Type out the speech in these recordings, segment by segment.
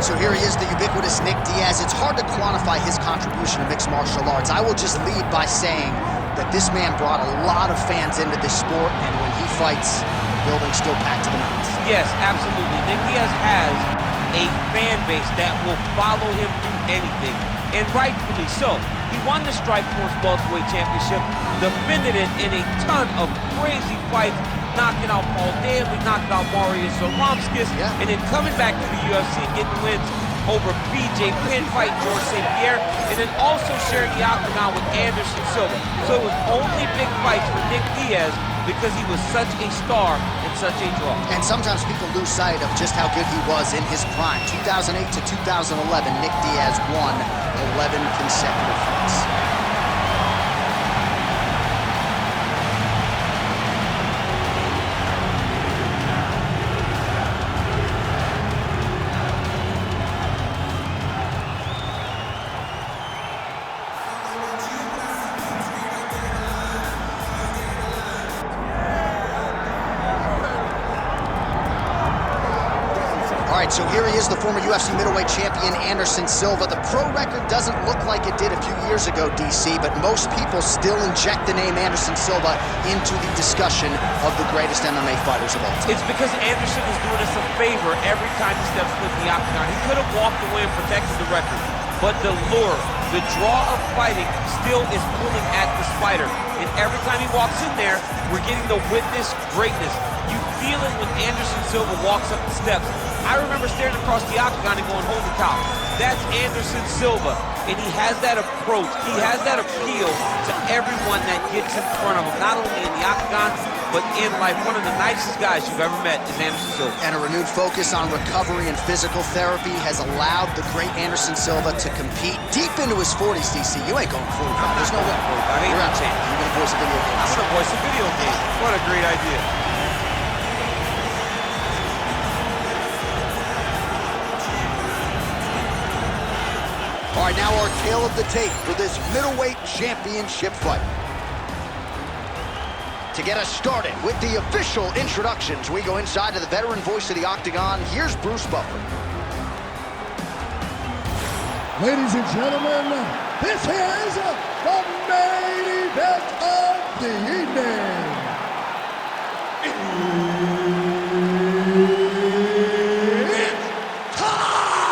right, so here he is, the ubiquitous Nick Diaz. It's hard to quantify his contribution to mixed martial arts. I will just lead by saying that this man brought a lot of fans into this sport, and when he fights, the building's still packed to the max. Yes, absolutely. Nick Diaz has a fan base that will follow him through anything, and rightfully so. He won the Strikeforce Welterweight Championship, defended it in a ton of crazy fights, knocking out Paul Daly, knocking out Marius Zaromskis, and then coming back to the UFC and getting wins over BJ Penn, fight George St. Pierre, and then also sharing the octagon with Anderson Silva. So it was only big fights for Nick Diaz because he was such a star and such a draw. And sometimes people lose sight of just how good he was in his prime. 2008 to 2011, Nick Diaz won 11 consecutive fights. All right, so here he is, the former UFC middleweight champion, Anderson Silva. The pro record doesn't look like it did a few years ago, DC, but most people still inject the name Anderson Silva into the discussion of the greatest MMA fighters of all time. It's because Anderson is doing us a favor every time he steps foot in the octagon. He could have walked away and protected the record, but the lure, the draw of fighting still is pulling at this fighter. And every time he walks in there, we're getting to witness greatness. You feel it when Anderson Silva walks up the steps. I remember staring across the octagon and going, holy cow, that's Anderson Silva. And he has that approach, he has that appeal to everyone that gets in front of him, not only in the octagon, but in life. One of the nicest guys you've ever met is Anderson Silva. And a renewed focus on recovery and physical therapy has allowed the great Anderson Silva to compete deep into his 40s, DC. You ain't going 45. There's no way. You're out. You're going to voice a video game. I'm going to voice a video game. What a great idea. All right, now our tale of the tape for this middleweight championship fight. To get us started with the official introductions, we go inside to the veteran voice of the octagon. Here's Bruce Buffer. Ladies and gentlemen, this is the main event of the evening. It's time!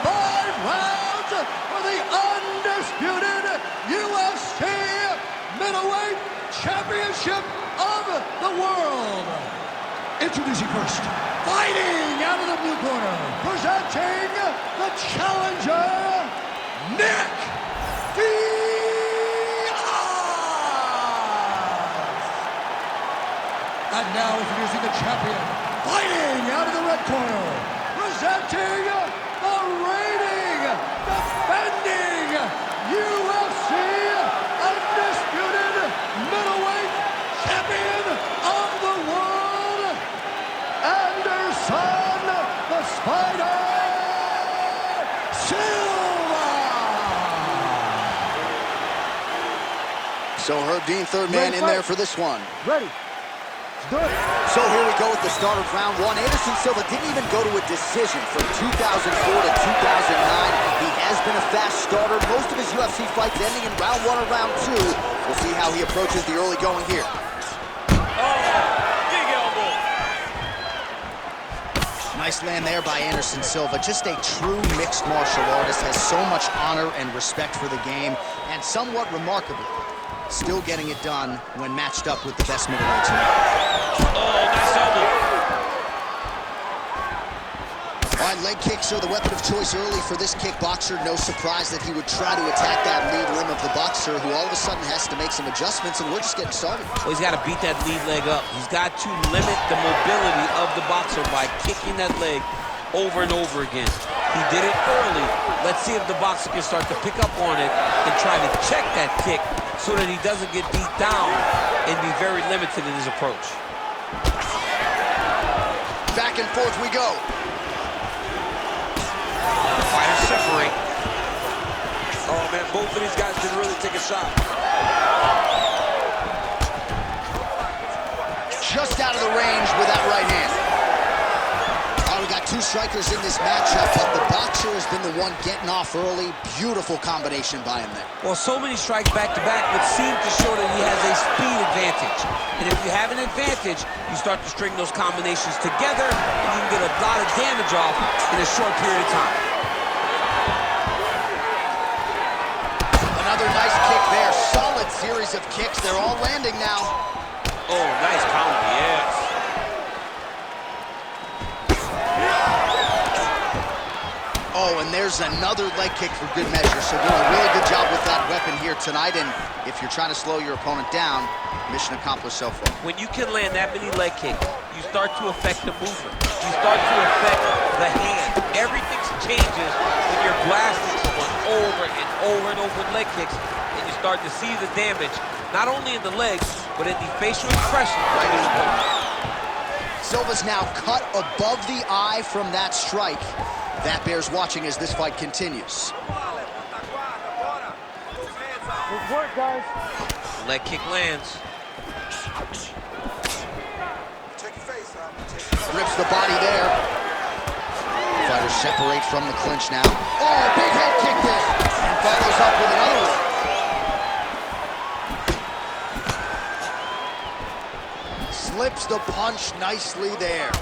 5 rounds for the undisputed UFC middleweight championship of the world. Introducing first, fighting out of the blue corner, presenting the challenger, Nick Diaz. And now introducing the champion, fighting out of the red corner, presenting the reigning, defending UFC undisputed middleweight champion of the world, Anderson the Spider Silva. So Herb Dean, third man in there for this one. Ready. Let's do it. So here we go with the start of round one. Anderson Silva didn't even go to a decision from 2004 to 2009. He has been a fast starter. Most of his UFC fights ending in round one or round two. We'll see how he approaches the early going here. Big elbow. Nice land there by Anderson Silva. Just a true mixed martial artist. Has so much honor and respect for the game. And somewhat remarkably, still getting it done when matched up with the best middleweights in the world. Oh, nice elbow. All right, leg kicks are the weapon of choice early for this kickboxer. No surprise that he would try to attack that lead limb of the boxer, who all of a sudden has to make some adjustments, and we're just getting started. Well, he's got to beat that lead leg up. He's got to limit the mobility of the boxer by kicking that leg over and over again. He did it early. Let's see if the boxer can start to pick up on it and try to check that kick so that he doesn't get beat down and be very limited in his approach. Back and forth we go. The fighters separate. Oh, man, both of these guys can really take a shot. Just out of the range with that right hand. All right, we got 2 strikers in this matchup, but the boxer has been the one getting off early. Beautiful combination by him there. Well, so many strikes back-to-back would seem to show that he has a speed advantage. And if you have an advantage, you start to string those combinations together, and you can get a lot of damage off in a short period of time. Another nice kick there. Solid series of kicks. They're all landing now. Oh, nice counter, yes. Oh, and there's another leg kick for good measure. So doing a really good job with that weapon here tonight. And if you're trying to slow your opponent down, mission accomplished so far. When you can land that many leg kicks, you start to affect the movement. You start to affect the hand. Everything changes when you're blasting someone over and over and over with leg kicks, and you start to see the damage, not only in the legs, but in the facial expression right in the opponent. Silva's now cut above the eye from that strike. That bears watching as this fight continues. Good work, guys. Leg kick lands. Rips the body there. Fighters separate from the clinch now. Oh, big head kick there. And follows up with another one. Slips the punch nicely there.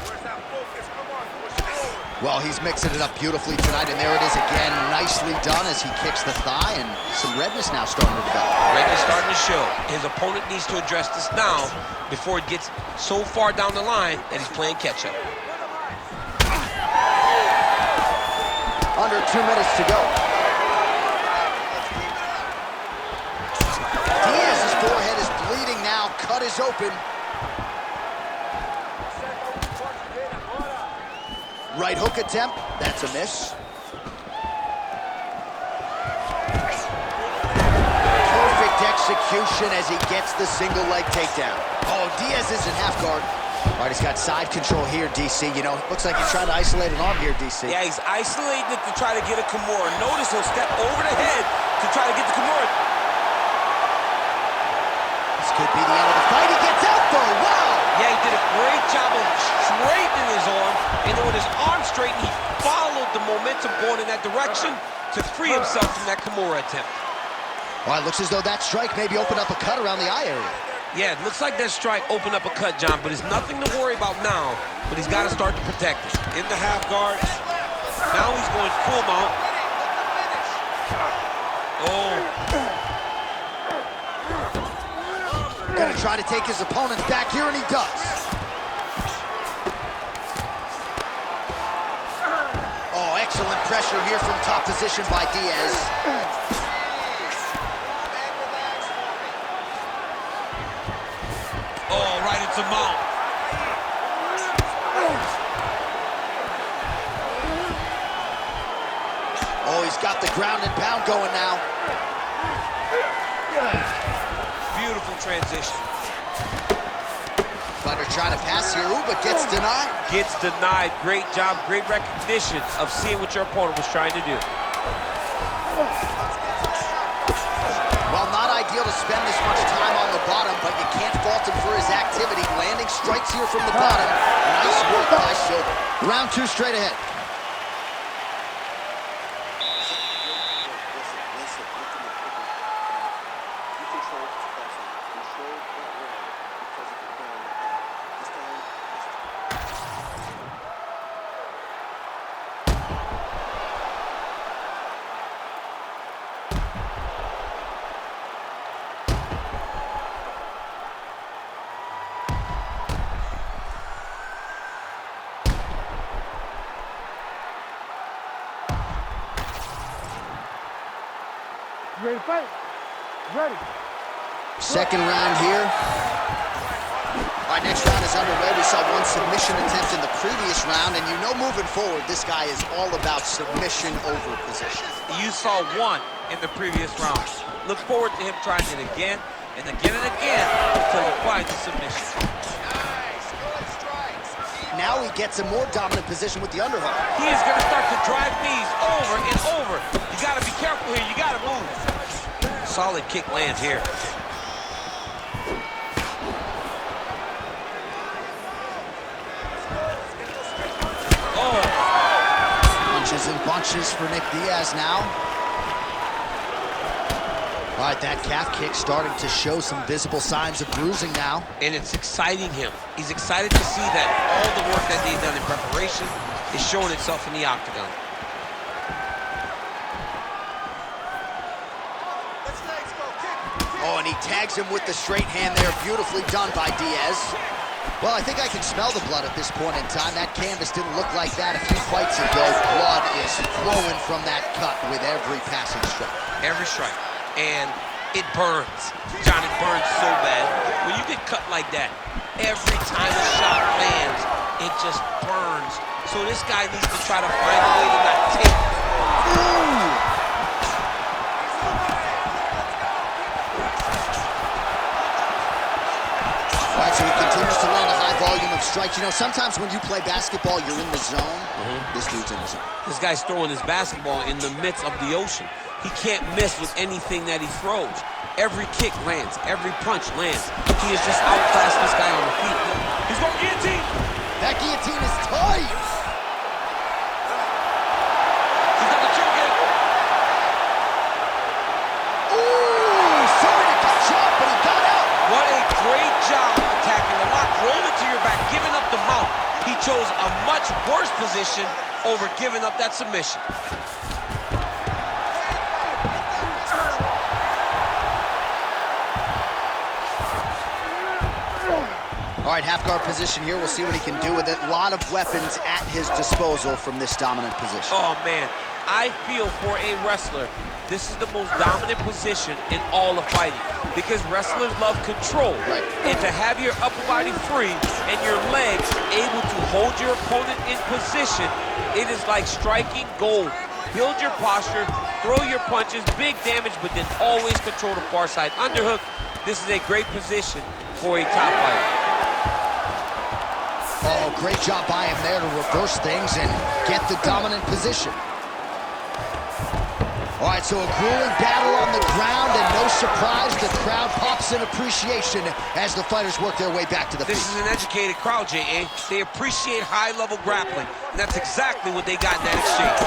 Well, he's mixing it up beautifully tonight, and there it is again. Nicely done as he kicks the thigh, and some redness now starting to develop. Redness starting to show. His opponent needs to address this now before it gets so far down the line that he's playing catch-up. Under 2 minutes to go. Diaz's forehead is bleeding now. Cut is open. Right hook attempt. That's a miss. Perfect execution as he gets the single leg takedown. Oh, Diaz is in half guard. All right, he's got side control here, DC. You know, looks like he's trying to isolate an arm here, DC. Yeah, he's isolating it to try to get a Kimura. Notice he'll step over the head to try to get the Kimura. This could be the end of the fight. He gets out, though. Wow! Yeah, he did a great job of straightening his arm, and then with his arm straightened, he followed the momentum going in that direction to free himself from that Kimura attempt. Well, it looks as though that strike maybe opened up a cut around the eye area. Yeah, it looks like that strike opened up a cut, John, but it's nothing to worry about now, but he's got to start to protect it. In the half guard. Now he's going full mount. Oh. Gonna try to take his opponents back here, and he does. Oh, excellent pressure here from top position by Diaz. Oh, right into mount. Oh, he's got the ground and pound going now. Beautiful transition. Fighter trying to pass here, ooh, but gets denied. Gets denied. Great job, great recognition of seeing what your opponent was trying to do. Well, not ideal to spend this much time on the bottom, but you can't fault him for his activity. Landing strikes here from the bottom. Nice work by Silva. Round 2 straight ahead. You ready to fight? Ready. Second round here. All right, next round is underway. We saw one submission attempt in the previous round, and you know moving forward, this guy is all about submission over position. You saw one in the previous round. Look forward to him trying it again and again until he finds the submission. Now he gets a more dominant position with the underhook. He is going to start to drive knees over and over. You got to be careful here. You got to move. Solid kick lands here. Oh, launches for Nick Diaz now. All right, that calf kick starting to show some visible signs of bruising now. And it's exciting him. He's excited to see that all the work that they've done in preparation is showing itself in the octagon. Oh, and he tags him with the straight hand there. Beautifully done by Diaz. Well, I think I can smell the blood at this point in time. That canvas didn't look like that a few fights ago. Blood is flowing from that cut with every passing strike. Every strike. And it burns. John, it burns so bad. When you get cut like that, every time a shot lands, it just burns. So this guy needs to try to find a way to not take it. Ooh! All right, so he continues to land a high volume of strikes. You know, sometimes when you play basketball, you're in the zone. This dude's in the zone. This guy's throwing his basketball in the midst of the ocean. He can't miss with anything that he throws. Every kick lands. Every punch lands. He has just outclassed this guy on the feet. He's going guillotine. That guillotine is tight. He's got the choke in. Ooh, sorry to catch up, but he got out. What a great job attacking the lock. Roll it to your back, giving up the mount. He chose a much worse position over giving up that submission. All right, half guard position here. We'll see what he can do with it. A lot of weapons at his disposal from this dominant position. Oh, man. I feel for a wrestler, this is the most dominant position in all of fighting because wrestlers love control. Right. And to have your upper body free and your legs able to hold your opponent in position, it is like striking gold. Build your posture, throw your punches, big damage, but then always control the far side underhook. This is a great position for a top fighter. Oh, great job by him there to reverse things and get the dominant position. All right, so a grueling battle on the ground, and no surprise, the crowd pops in appreciation as the fighters work their way back to the feet. This is an educated crowd, J.A. They appreciate high-level grappling, and that's exactly what they got in that exchange.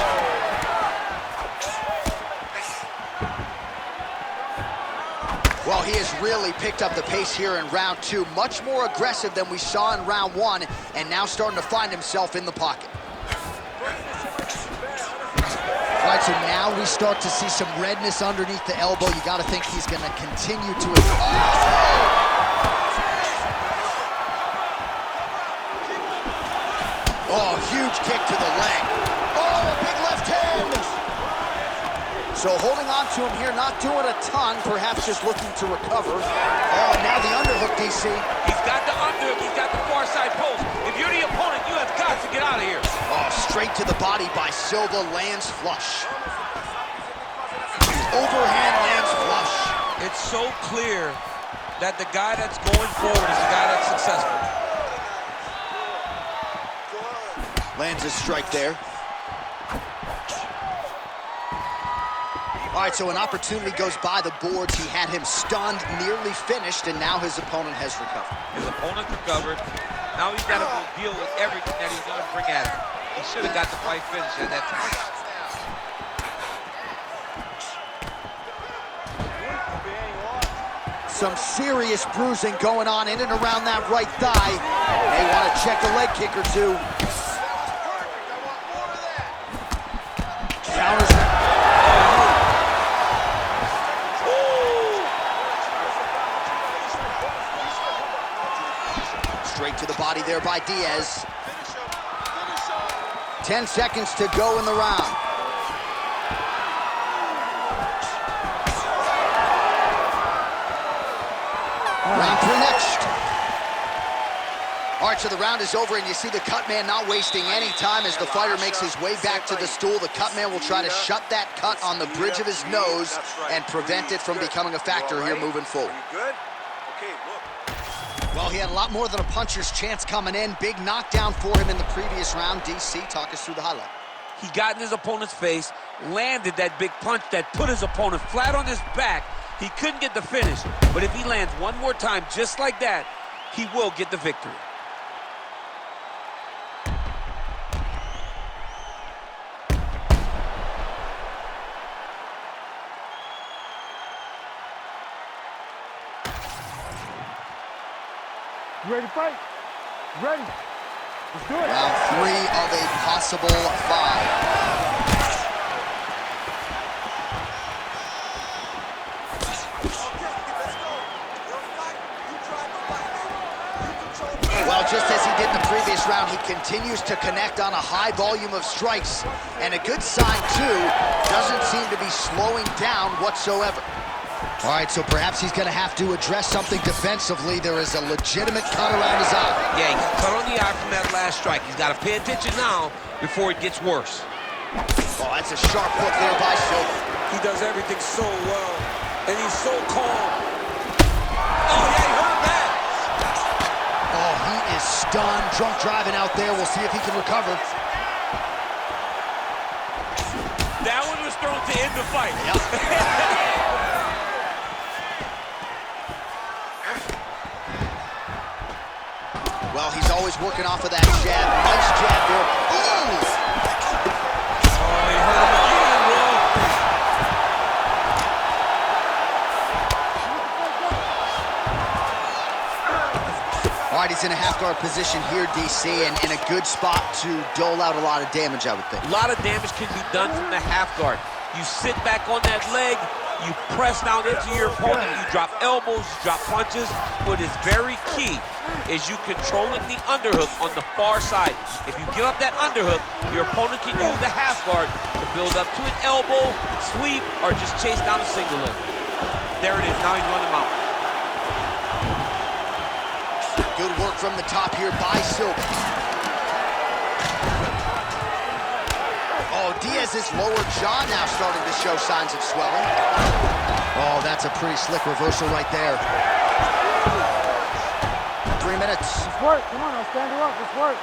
Well, he has really picked up the pace here in round two. Much more aggressive than we saw in round one, and now starting to find himself in the pocket. All right, so now we start to see some redness underneath the elbow. You got to think he's going to continue to... Oh, huge kick to the leg. Oh, a big left hand. So holding on to him here, not doing a ton, perhaps just looking to recover. Oh, now the underhook, DC. He's got the underhook, he's got the far side post. If you're the opponent, you have got to get out of here. Oh, straight to the body by Silva, lands flush. Overhand lands flush. It's so clear that the guy that's going forward is the guy that's successful. Lands a strike there. All right, so an opportunity goes by the boards. He had him stunned, nearly finished, and now his opponent has recovered. His opponent recovered. Now he's got to deal with everything that he's going to bring at him. He should have got the fight finished at that time. Some serious bruising going on in and around that right thigh. May want to check a leg kick or two. Counters. Straight to the body there by Diaz. 10 seconds to go in the round. Round three next. All right, so the round is over, and you see the cut man not wasting any time as the fighter makes his way back to the stool. The cut man will try to shut that cut on the bridge of his nose and prevent it from becoming a factor here moving forward. Good? Okay, look. Well, he had a lot more than a puncher's chance coming in. Big knockdown for him in the previous round. DC, talk us through the highlight. He got in his opponent's face, landed that big punch that put his opponent flat on his back. He couldn't get the finish, but if he lands one more time just like that, he will get the victory. You ready to fight? You ready? Let's do it. Round 3 of a possible 5. Well, just as he did in the previous round, he continues to connect on a high volume of strikes. And a good sign, too, doesn't seem to be slowing down whatsoever. All right, so perhaps he's going to have to address something defensively. There is a legitimate cut around his eye. Yeah, he got cut on the eye from that last strike. He's got to pay attention now before it gets worse. Oh, that's a sharp hook there by Silva. He does everything so well, and he's so calm. Oh, yeah, he heard that. Oh, he is stunned, drunk driving out there. We'll see if he can recover. That one was thrown to end the fight. Yep. Well, he's always working off of that jab. Nice jab there. Ooh! Oh, he hurt him again, bro. All right, he's in a half-guard position here, DC, and in a good spot to dole out a lot of damage, I would think. A lot of damage can be done from the half guard. You sit back on that leg, you press down into your opponent, you drop elbows, you drop punches. What is very key is you controlling the underhook on the far side. If you give up that underhook, your opponent can use the half guard to build up to an elbow, sweep, or just chase down a single leg. There it is, now he's running him out. Good work from the top here by Silva. Oh, Diaz's lower jaw now starting to show signs of swelling. Oh, that's a pretty slick reversal right there. 3 minutes. Let's work. Come on, I'll stand her up. Let's work.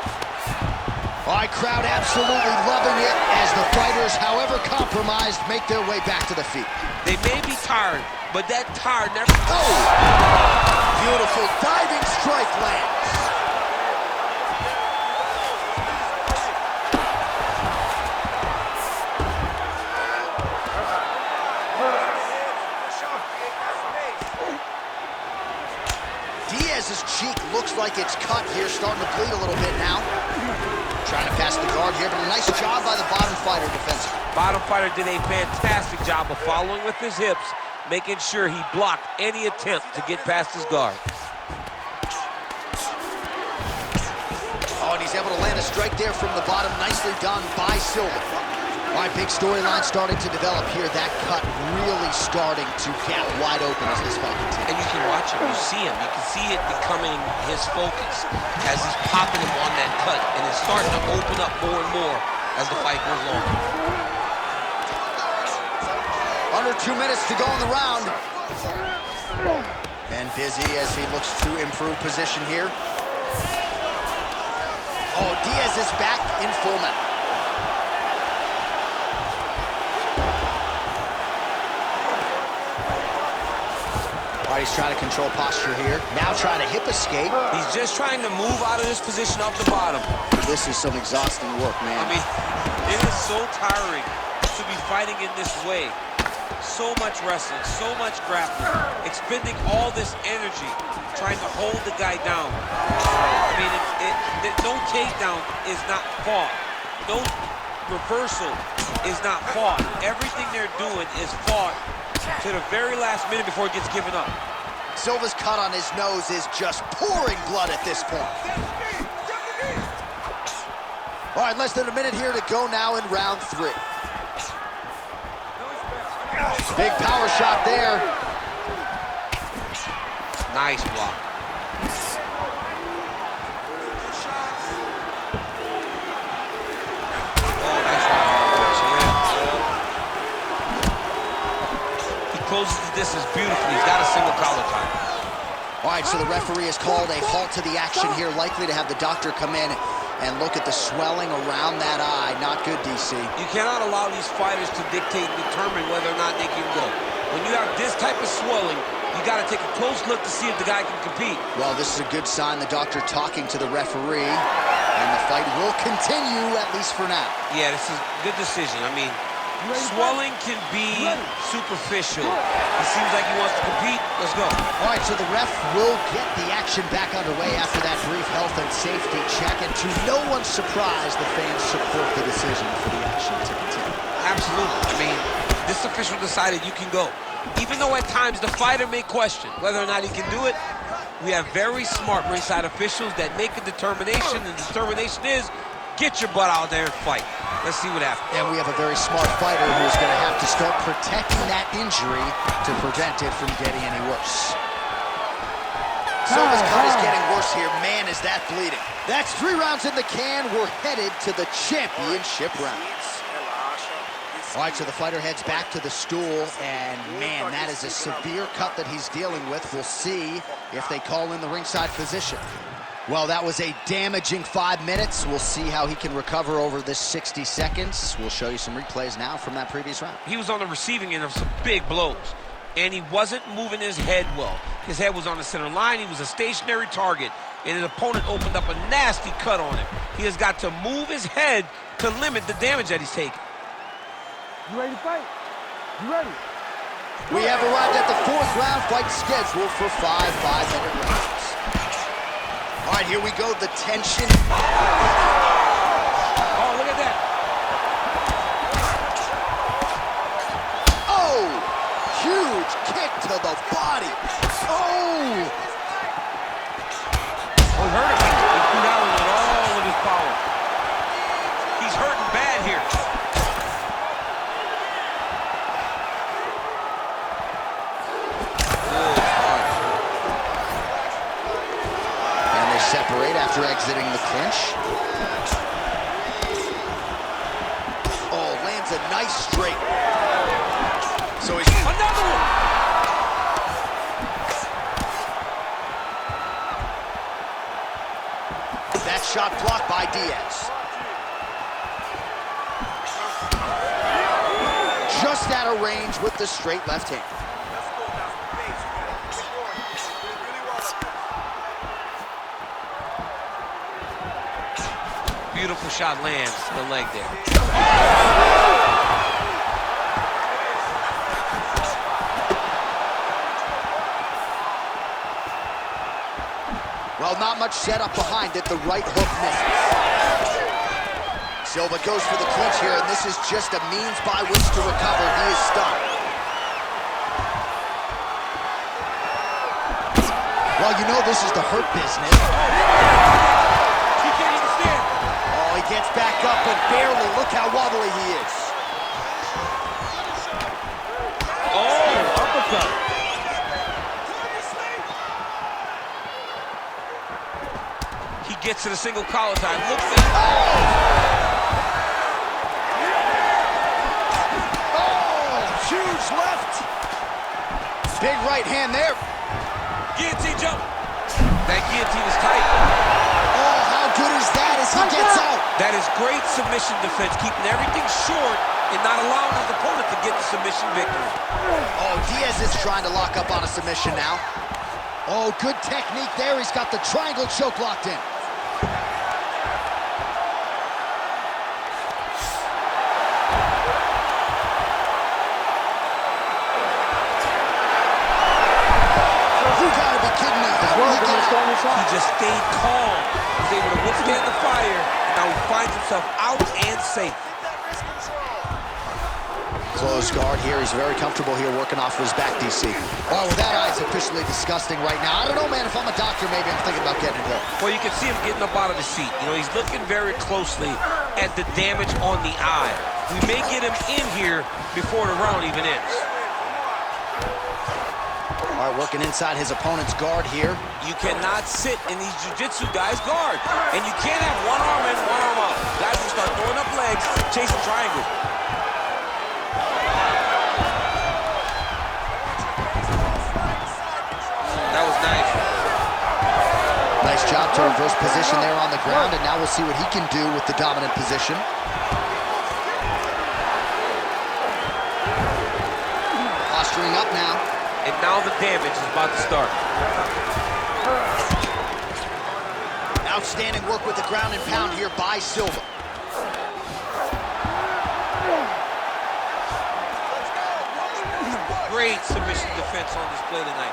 All right, crowd absolutely loving it as the fighters, however compromised, make their way back to the feet. They may be tired, but that tired never... Oh! Beautiful diving strike lands. Diaz's cheek looks like it's cut here, starting to bleed a little bit now. Trying to pass the guard here, but a nice job by the bottom fighter defensively. Bottom fighter did a fantastic job of following with his hips, making sure he blocked any attempt to get past his guard. Oh, and he's able to land a strike there from the bottom. Nicely done by Silva. All right, big storyline starting to develop here. That cut really starting to get wide open as this fight continues. And you can watch him, you see him. You can see it becoming his focus as he's popping him on that cut. And it's starting to open up more and more as the fight goes on. Under 2 minutes to go in the round. And busy as he looks to improve position here. Oh, Diaz is back in full mount. All right, he's trying to control posture here. Now trying to hip escape. He's just trying to move out of this position off the bottom. This is some exhausting work, man. I mean, it is so tiring to be fighting in this way. So much wrestling, so much grappling, expending all this energy, trying to hold the guy down. I mean, no takedown is not fought. No reversal is not fought. Everything they're doing is fought to the very last minute before it gets given up. Silva's cut on his nose is just pouring blood at this point. All right, less than a minute here to go now in round 3. Big power shot there. Nice block. Oh, nice one. He closes the distance beautifully. He's got a single collar tie. All right, so the referee has called a halt to the action here, likely to have the doctor come in and look at the swelling around that eye. Not good, DC. You cannot allow these fighters to dictate and determine whether or not they can go. When you have this type of swelling, you got to take a close look to see if the guy can compete. Well, this is a good sign. The doctor talking to the referee, and the fight will continue, at least for now. Yeah, this is a good decision. I mean, Swelling can be superficial. It seems like he wants to compete. Let's go. All right, so the ref will get the action back underway after that brief health and safety check, and to no one's surprise, the fans support the decision for the action to continue. Absolutely. I mean, this official decided you can go. Even though at times the fighter may question whether or not he can do it, we have very smart ringside officials that make a determination, and the determination is get your butt out there and fight. Let's see what happens. And we have a very smart fighter who is going to have to start protecting that injury to prevent it from getting any worse. Silva's cut is getting worse here. Man, is that bleeding. That's 3 rounds in the can. We're headed to the championship rounds. All right, so the fighter heads back to the stool, and man, that is a severe cut that he's dealing with. We'll see if they call in the ringside physician. Well, that was a damaging 5 minutes. We'll see how he can recover over this 60 seconds. We'll show you some replays now from that previous round. He was on the receiving end of some big blows, and he wasn't moving his head well. His head was on the center line. He was a stationary target, and his opponent opened up a nasty cut on him. He has got to move his head to limit the damage that he's taking. You ready to fight? You ready? We have arrived at the 4th round, fight scheduled for 5 5-minute rounds. All right, here we go, the tension. Oh, look at that. Oh, huge kick to the body. Oh. Oh, hurt him. He threw down with all of his power. He's hurting bad here. Separate after exiting the clinch. Oh, lands a nice straight. So he's another one. That shot blocked by Diaz. Just out of range with the straight left hand. Beautiful shot lands to the leg there. Well, not much setup behind it. The right hook misses. Silva goes for the clinch here, and this is just a means by which to recover. He is stunned. Well, you know this is the hurt business. He gets back up, but barely. Look how wobbly he is. Oh, uppercut. He gets to the single collar time. Looks at Oh, huge left. Big right hand there. Guillotine jump. That guillotine is tight. Oh, how good is that as he gets out? That is great submission defense, keeping everything short and not allowing his opponent to get the submission victory. Oh, Diaz is trying to lock up on a submission now. Oh, good technique there. He's got the triangle choke locked in. You gotta be kidding me. How did he get out? He just stayed calm. He was able to withstand the fire. Now he finds himself out and safe. Close guard here. He's very comfortable here working off of his back, DC. Oh, that eye's officially disgusting right now. I don't know, man. If I'm a doctor, maybe I'm thinking about getting involved. Well, you can see him getting up out of the seat. You know, he's looking very closely at the damage on the eye. We may get him in here before the round even ends. All right, working inside his opponent's guard here. You cannot sit in these jiu-jitsu guys' guard. And you can't have one arm in, one arm out. Guys will start throwing up legs, chasing triangles. That was nice. Nice job to reverse position there on the ground, and now we'll see what he can do with the dominant position. Posturing up now. And now the damage is about to start. Outstanding work with the ground and pound here by Silva. Great submission defense on display tonight.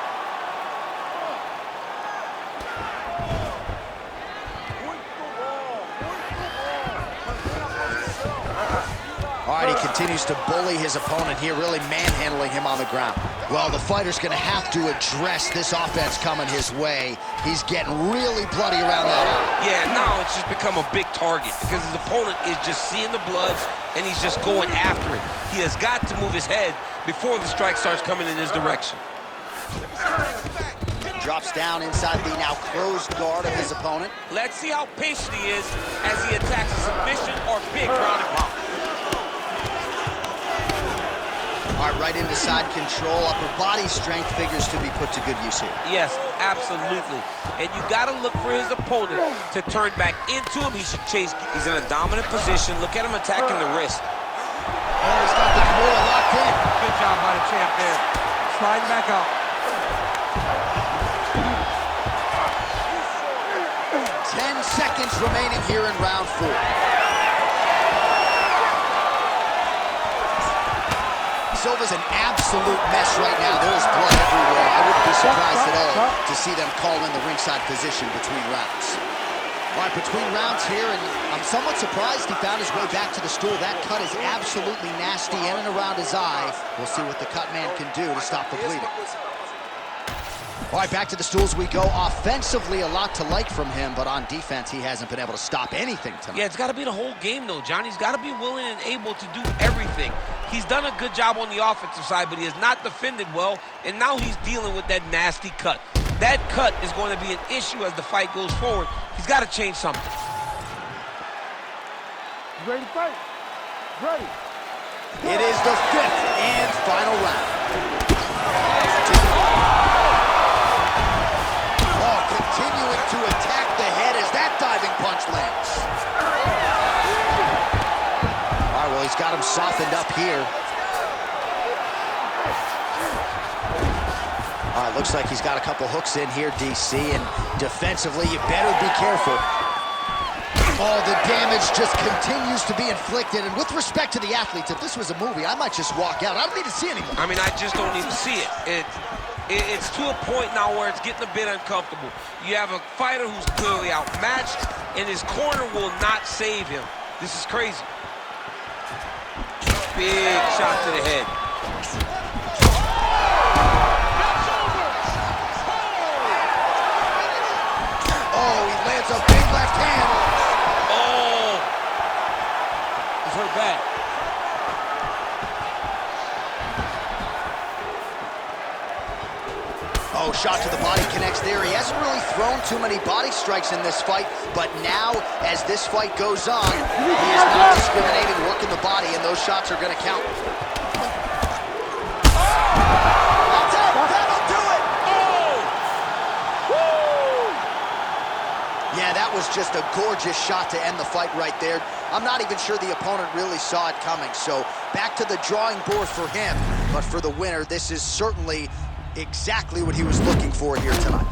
All right, he continues to bully his opponent here, really manhandling him on the ground. Well, the fighter's going to have to address this offense coming his way. He's getting really bloody around that eye. Yeah, now it's just become a big target because his opponent is just seeing the blood and he's just going after it. He has got to move his head before the strike starts coming in his direction. Drops down inside the now closed guard of his opponent. Let's see how patient he is as he attacks a submission or big ground and pound. All right, right into side control. Upper body strength figures to be put to good use here. Yes, absolutely. And you got to look for his opponent to turn back into him. He should chase. He's in a dominant position. Look at him attacking the wrist. Oh, he's got the Kimura locked in. Good job by the champ there. Sliding back out. 10 seconds remaining here in round 4. Silva's an absolute mess right now. There is blood everywhere. I wouldn't be surprised at all to see them call in the ringside position between rounds. All right, between rounds here, and I'm somewhat surprised he found his way back to the stool. That cut is absolutely nasty in and around his eye. We'll see what the cut man can do to stop the bleeding. All right, back to the stools we go. Offensively, a lot to like from him, but on defense, he hasn't been able to stop anything tonight. Yeah, it's got to be the whole game, though, John. He's got to be willing and able to do everything. He's done a good job on the offensive side, but he has not defended well, and now he's dealing with that nasty cut. That cut is going to be an issue as the fight goes forward. He's got to change something. You ready to fight? Ready. It is the 5th and final round. Oh, continuing to attack the head as that diving punch lands. All right, well, he's got him softened up here. All right, looks like he's got a couple hooks in here, DC, and defensively, you better be careful. Oh, the damage just continues to be inflicted, and with respect to the athletes, if this was a movie, I might just walk out. I don't need to see anymore. I mean, I just don't need to see it. It's to a point now where it's getting a bit uncomfortable. You have a fighter who's clearly outmatched, and his corner will not save him. This is crazy. Big shot to the head. Oh, he lands a big left hand. Oh! He's hurt bad. Oh, shot to the body connects there. He hasn't really thrown too many body strikes in this fight, but now, as this fight goes on, he is not discriminating, working the body, and those shots are going to count. That's it! That'll do it! Oh! Woo! Yeah, that was just a gorgeous shot to end the fight right there. I'm not even sure the opponent really saw it coming, so back to the drawing board for him. But for the winner, this is certainly exactly what he was looking for here tonight.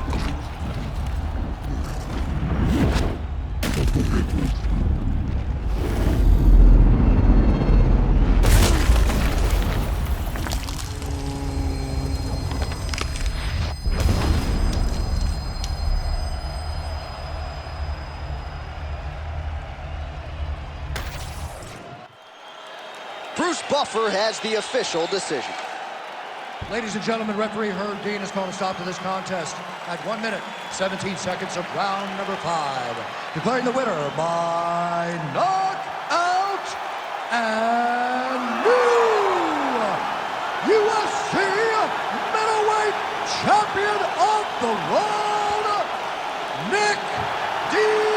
Bruce Buffer has the official decision. Ladies and gentlemen, referee Herb Dean has called a stop to this contest at 1 minute, 17 seconds of round number 5. Declaring the winner by knockout and new UFC middleweight champion of the world, Nick Diaz.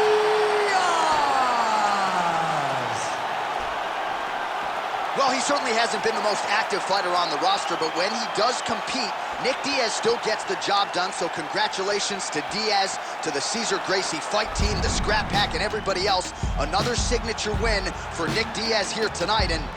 Well, he certainly hasn't been the most active fighter on the roster, but when he does compete, Nick Diaz still gets the job done, so congratulations to Diaz, to the Cesar Gracie fight team, the Scrap Pack, and everybody else. Another signature win for Nick Diaz here tonight, and